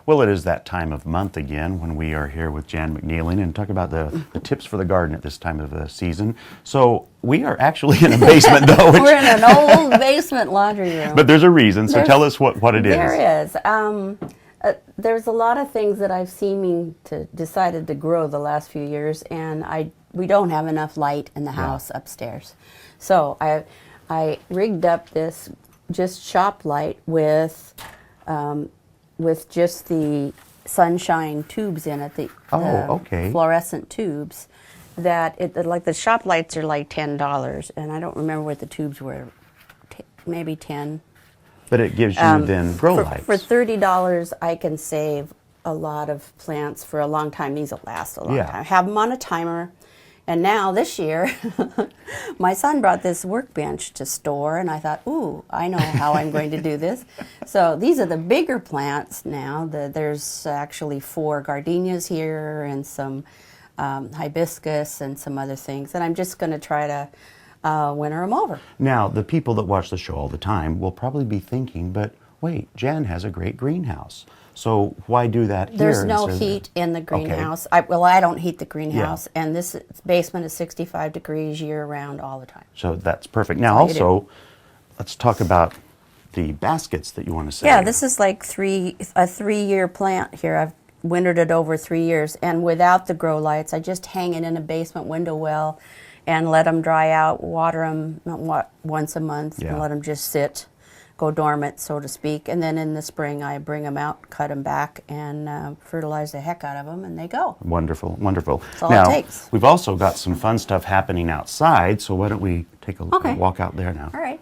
Well, it is that time of month again when we are here with Jan McNealing and talk about the tips for the garden at this time of the season. So we are actually in a basement, though. We're in an old basement laundry room. But there's a reason, so tell us what it is. There is. There's a lot of things that I've decided to grow the last few years, and we don't have enough light in the house upstairs. So I rigged up this just shop light with just the sunshine tubes in it, the fluorescent tubes. Like the shop lights are like $10, and I don't remember what the tubes were, maybe 10. But it gives you then grow lights. For $30, I can save a lot of plants for a long time. These will last a long time. I have them on a timer. And now, this year, my son brought this workbench to store, and I thought, ooh, I know how I'm going to do this. So these are the bigger plants now. There's actually 4 gardenias here and some hibiscus and some other things. And I'm just going to try to winter them over. Now, the people that watch the show all the time will probably be thinking, but wait, Jan has a great greenhouse. So why do that here? There's no heat in the greenhouse. I don't heat the greenhouse, and this basement is 65 degrees year-round all the time. So that's perfect. Now also, let's talk about the baskets that you want to save. Yeah, this is like a 3-year plant here. I've wintered it over 3 years, and without the grow lights, I just hang it in a basement window well and let them dry out, water them once a month, and let them just sit, go dormant, so to speak. And then in the spring, I bring them out, cut them back, and fertilize the heck out of them, and they go. Wonderful, wonderful. That's all it takes. We've also got some fun stuff happening outside, so why don't we take a walk out there now? All right.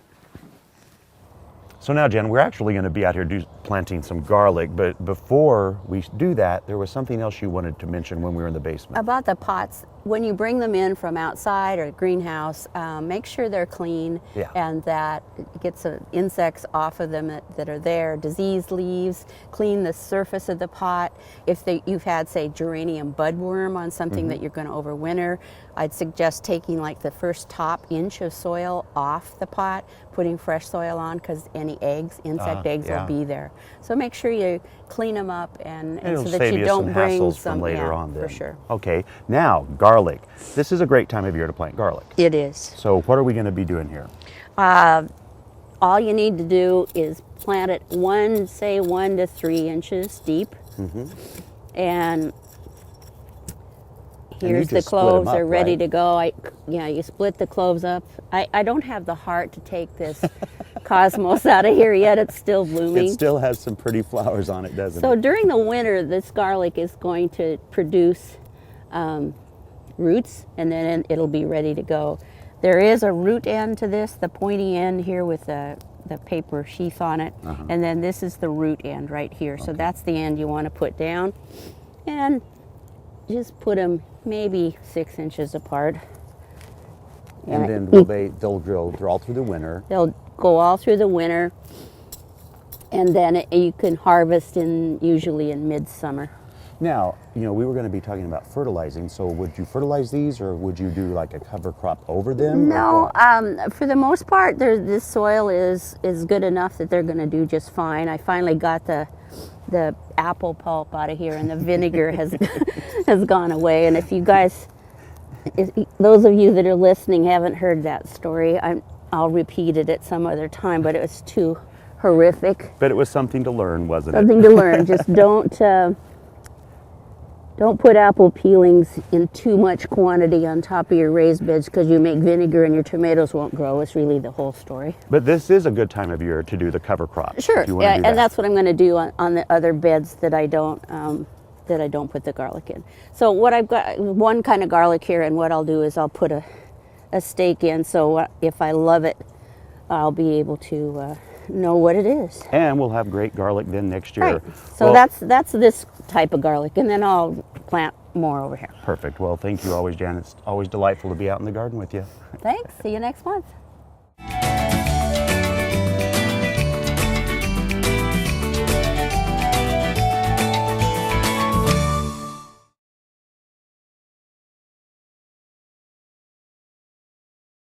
So now, Jen, we're actually going to be out here planting some garlic, but before we do that, there was something else you wanted to mention when we were in the basement. About the pots, when you bring them in from outside or greenhouse, make sure they're clean and that it gets the insects off of them that are there, diseased leaves, clean the surface of the pot. If you've had, say, geranium budworm on something that you're going to overwinter, I'd suggest taking like the first top inch of soil off the pot, putting fresh soil on, because any insect eggs will be there. So make sure you clean them up and so that you don't bring some later on. For sure. Okay, now garlic. This is a great time of year to plant garlic. It is. So what are we going to be doing here? All you need to do is plant it 1 to 3 inches deep, and here's the cloves are ready to go. You split the cloves up. I don't have the heart to take this cosmos out of here yet. It's still blooming. It still has some pretty flowers on it, doesn't it? So during the winter, this garlic is going to produce roots, and then it'll be ready to go. There is a root end to this, the pointy end here with the paper sheath on it, and then this is the root end right here. So that's the end you want to put down, and just put them maybe 6 inches apart. And then they'll grow all through the winter. They'll go all through the winter, and then you can harvest usually in midsummer. Now, we were going to be talking about fertilizing, so would you fertilize these, or would you do like a cover crop over them? No, for the most part, this soil is good enough that they're going to do just fine. I finally got the apple pulp out of here, and the vinegar has gone away. And if those of you that are listening haven't heard that story, I'll repeat it at some other time, but it was too horrific. But it was something to learn, wasn't it? Something to learn. Just don't put apple peelings in too much quantity on top of your raised beds, because you make vinegar and your tomatoes won't grow. It's really the whole story. But this is a good time of year to do the cover crop. Sure, and that's what I'm going to do on the other beds that I don't put the garlic in. So what I've got, one kind of garlic here, and what I'll do is I'll put a stake in, so if I love it, I'll be able to know what it is. And we'll have great garlic then next year. Right. So that's this type of garlic, and then I'll plant more over here. Perfect. Well, thank you always, Jan. It's always delightful to be out in the garden with you. Thanks. See you next month.